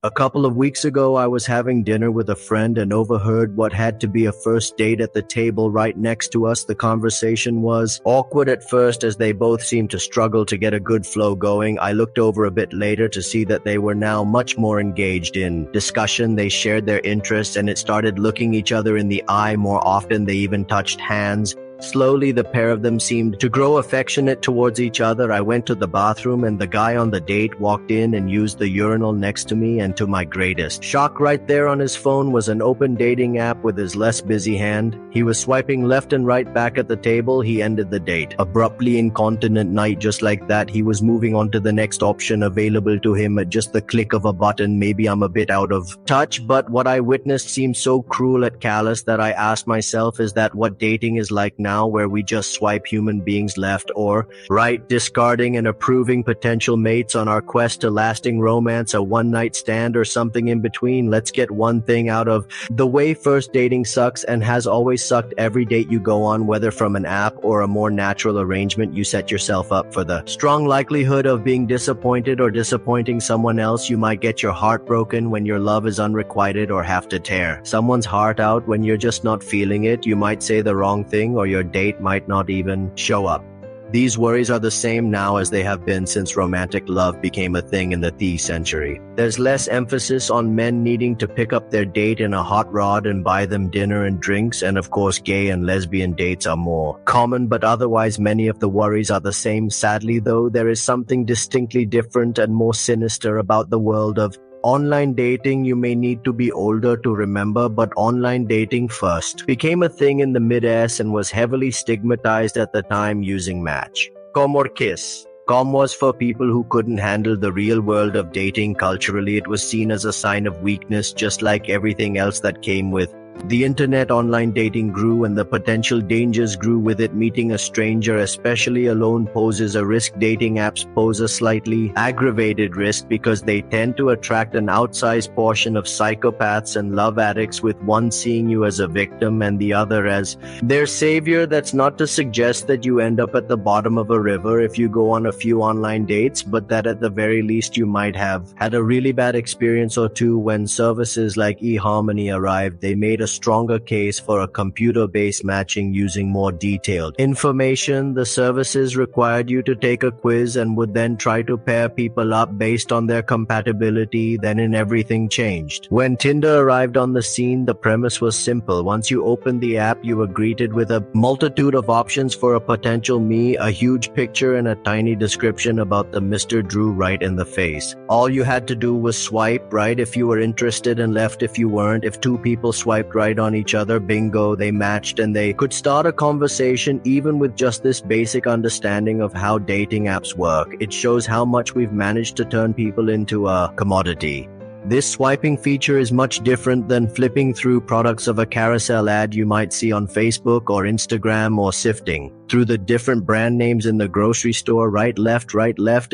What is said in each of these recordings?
A couple of weeks ago, I was having dinner with a friend and overheard what had to be a first date at the table right next to us. The conversation was awkward at first as they both seemed to struggle to get a good flow going. I looked over a bit later to see that they were now much more engaged in discussion. They shared their interests and it started looking each other in the eye more often. They even touched hands. Slowly, the pair of them seemed to grow affectionate towards each other. I went to the bathroom and the guy on the date walked in and used the urinal next to me, and to my greatest shock, right there on his phone was an open dating app with his less busy hand. He was swiping left and right back at the table. He ended the date. Abruptly, incontinent night, just like that. He was moving on to the next option available to him at just the click of a button. Maybe I'm a bit out of touch, but what I witnessed seemed so cruel and callous that I asked myself, is that what dating is like now, where we just swipe human beings left or right, discarding and approving potential mates on our quest to lasting romance, a one-night stand, or something in between? Let's get one thing out of the way: first dating sucks and has always sucked. Every date you go on, whether from an app or a more natural arrangement, you set yourself up for the strong likelihood of being disappointed or disappointing someone else. You might get your heart broken when your love is unrequited, or have to tear someone's heart out when you're just not feeling it. You might say the wrong thing, or your date might not even show up. These worries are the same now as they have been since romantic love became a thing in the century. There's less emphasis on men needing to pick up their date in a hot rod and buy them dinner and drinks, and of course gay and lesbian dates are more common, but otherwise many of the worries are the same. Sadly though, there is something distinctly different and more sinister about the world of online dating. You may need to be older to remember, but online dating first became a thing in the mid-s and was heavily stigmatized at the time, using Match, Com or Kiss. Com was for people who couldn't handle the real world of dating. Culturally, it was seen as a sign of weakness, just like everything else that came with the internet. Online dating grew and the potential dangers grew with it. Meeting a stranger, especially alone, poses a risk. Dating apps pose a slightly aggravated risk because they tend to attract an outsized portion of psychopaths and love addicts, with one seeing you as a victim and the other as their savior. That's not to suggest that you end up at the bottom of a river if you go on a few online dates, but that at the very least you might have had a really bad experience or two. When services like eHarmony arrived, they made a stronger case for a computer-based matching using more detailed information. The services required you to take a quiz and would then try to pair people up based on their compatibility. Then everything changed. When Tinder arrived on the scene, the premise was simple. Once you opened the app, you were greeted with a multitude of options for a potential me, a huge picture and a tiny description about the Mr. Drew right in the face. All you had to do was swipe right if you were interested and left if you weren't. If two people swiped right on each other, bingo, they matched and they could start a conversation. Even with just this basic understanding of how dating apps work, it shows how much we've managed to turn people into a commodity. This swiping feature is much different than flipping through products of a carousel ad you might see on Facebook or Instagram, or sifting through the different brand names in the grocery store. Right, left.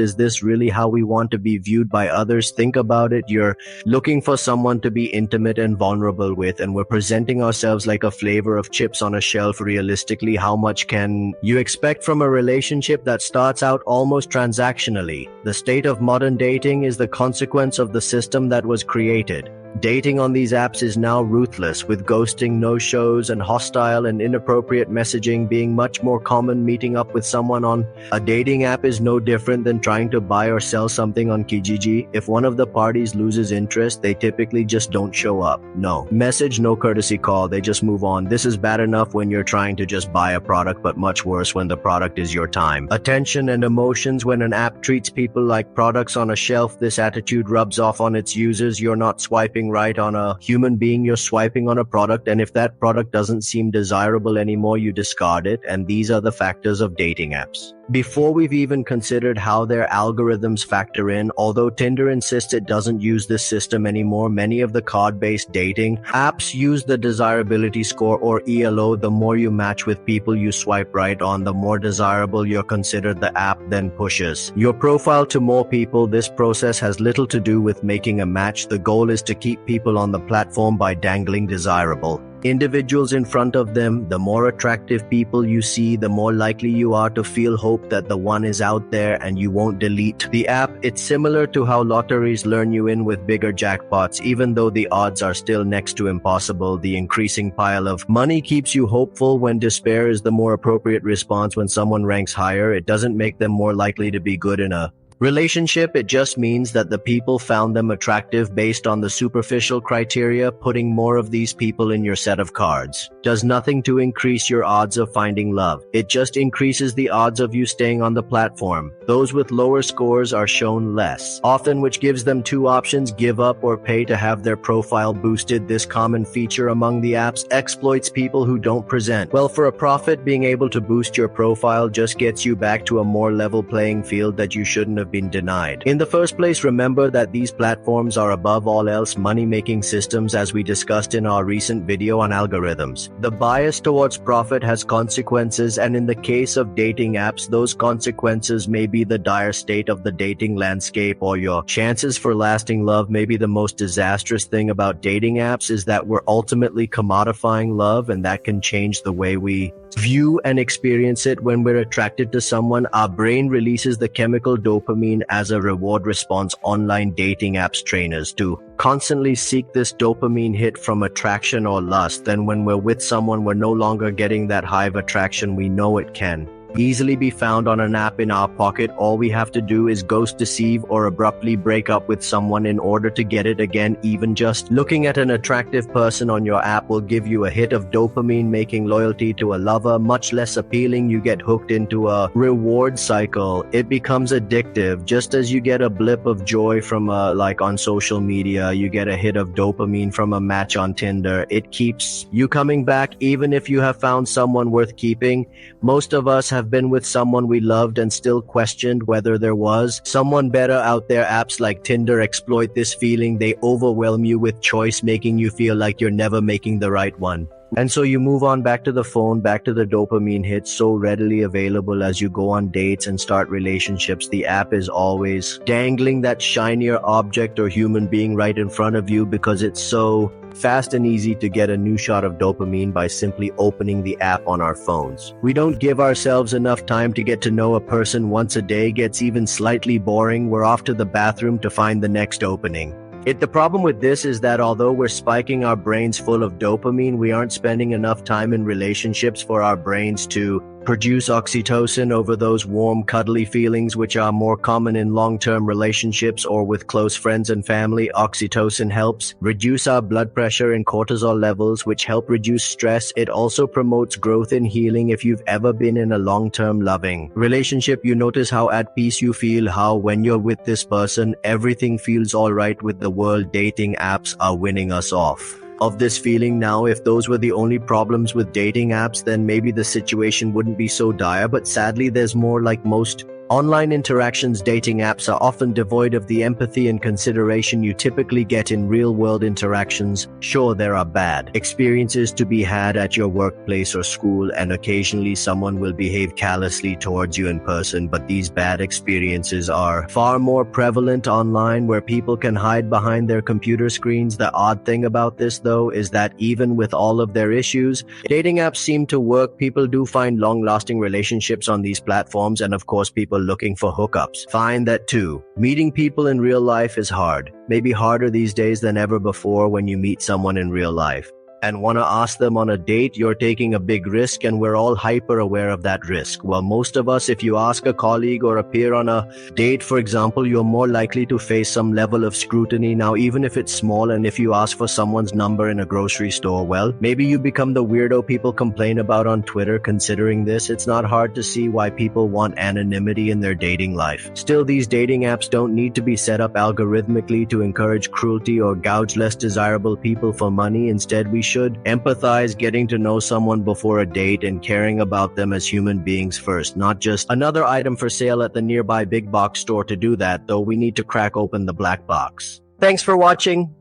Is this really how we want to be viewed by others? Think about it. You're looking for someone to be intimate and vulnerable with, and we're presenting ourselves like a flavor of chips on a shelf. Realistically, how much can you expect from a relationship that starts out almost transactionally? The state of modern dating is the consequence of the system that was created. Dating on these apps is now ruthless, with ghosting, no-shows, and hostile and inappropriate messaging being much more common. Meeting up with someone on a dating app is no different than trying to buy or sell something on Kijiji. If one of the parties loses interest, they typically just don't show up. No message, no courtesy call, they just move on. This is bad enough when you're trying to just buy a product, but much worse when the product is your time, attention, and emotions. When an app treats people like products on a shelf, this attitude rubs off on its users. You're not swiping right on a human being, you're swiping on a product, and if that product doesn't seem desirable anymore, you discard it. And these are the factors of dating apps. Before we've even considered how their algorithms factor in, although Tinder insists it doesn't use this system anymore, many of the card-based dating apps use the desirability score, or ELO. The more you match with people you swipe right on, the more desirable you're considered. The app then pushes your profile to more people. This process has little to do with making a match. The goal is to keep people on the platform by dangling desirable individuals in front of them. The more attractive people you see, the more likely you are to feel hope that the one is out there and you won't delete the app. It's similar to how lotteries lure you in with bigger jackpots. Even though the odds are still next to impossible, the increasing pile of money keeps you hopeful. When despair is the more appropriate response when someone ranks higher, it doesn't make them more likely to be good in a relationship. It just means that the people found them attractive based on the superficial criteria. Putting more of these people in your set of cards does nothing to increase your odds of finding love. It just increases the odds of you staying on the platform. Those with lower scores are shown less often, which gives them two options: give up or pay to have their profile boosted. This common feature among the apps exploits people who don't present well for a profit. Being able to boost your profile just gets you back to a more level playing field that you shouldn't have been denied in the first place. Remember that these platforms are above all else money-making systems, as we discussed in our recent video on algorithms. The bias towards profit has consequences, and in the case of dating apps, those consequences may be the dire state of the dating landscape, or your chances for lasting love may be the most disastrous thing about dating apps is that we're ultimately commodifying love, and that can change the way we view and experience it. When we're attracted to someone, our brain releases the chemical dopamine as a reward response. Online dating apps train us to constantly seek this dopamine hit from attraction or lust. Then when we're with someone, we're no longer getting that high of attraction. We know it can easily be found on an app in our pocket. All we have to do is ghost, deceive, or abruptly break up with someone in order to get it again. Even just looking at an attractive person on your app will give you a hit of dopamine, making loyalty to a lover much less appealing. You get hooked into a reward cycle. It becomes addictive. Just as you get a blip of joy from a like on social media, you get a hit of dopamine from a match on Tinder. It keeps you coming back even if you have found someone worth keeping. Most of us have been with someone we loved and still questioned whether there was someone better out there. Apps like Tinder exploit this feeling. They overwhelm you with choice, making you feel like you're never making the right one. And so you move on back to the phone, back to the dopamine hits so readily available as you go on dates and start relationships. The app is always dangling that shinier object or human being right in front of you because it's so fast and easy to get a new shot of dopamine by simply opening the app on our phones. We don't give ourselves enough time to get to know a person. Once a day gets even slightly boring, we're off to the bathroom to find the next opening. The problem with this is that although we're spiking our brains full of dopamine, we aren't spending enough time in relationships for our brains to produce oxytocin over those warm, cuddly feelings which are more common in long-term relationships or with close friends and family. Oxytocin helps reduce our blood pressure and cortisol levels, which help reduce stress. It also promotes growth and healing. If you've ever been in a long-term loving relationship, you notice how at peace you feel, how when you're with this person, everything feels all right with the world. Dating apps are winning us off of this feeling. Now, if those were the only problems with dating apps, then maybe the situation wouldn't be so dire, but sadly there's more. Like most online interactions, dating apps are often devoid of the empathy and consideration you typically get in real-world interactions. Sure, there are bad experiences to be had at your workplace or school, and occasionally someone will behave callously towards you in person, but these bad experiences are far more prevalent online, where people can hide behind their computer screens. The odd thing about this, though, is that even with all of their issues, dating apps seem to work. People do find long-lasting relationships on these platforms, and of course people looking for hookups find that too. Meeting people in real life is hard, maybe harder these days than ever before. When you meet someone in real life and want to ask them on a date, you're taking a big risk, and we're all hyper aware of that risk. Well, most of us, if you ask a colleague or appear on a date, for example, you're more likely to face some level of scrutiny. Now, even if it's small, and if you ask for someone's number in a grocery store, well, maybe you become the weirdo people complain about on Twitter. Considering this, it's not hard to see why people want anonymity in their dating life. Still, these dating apps don't need to be set up algorithmically to encourage cruelty or gouge less desirable people for money. Instead, we should empathize, getting to know someone before a date and caring about them as human beings first, not just another item for sale at the nearby big box store. To do that, though, we need to crack open the black box. Thanks for watching.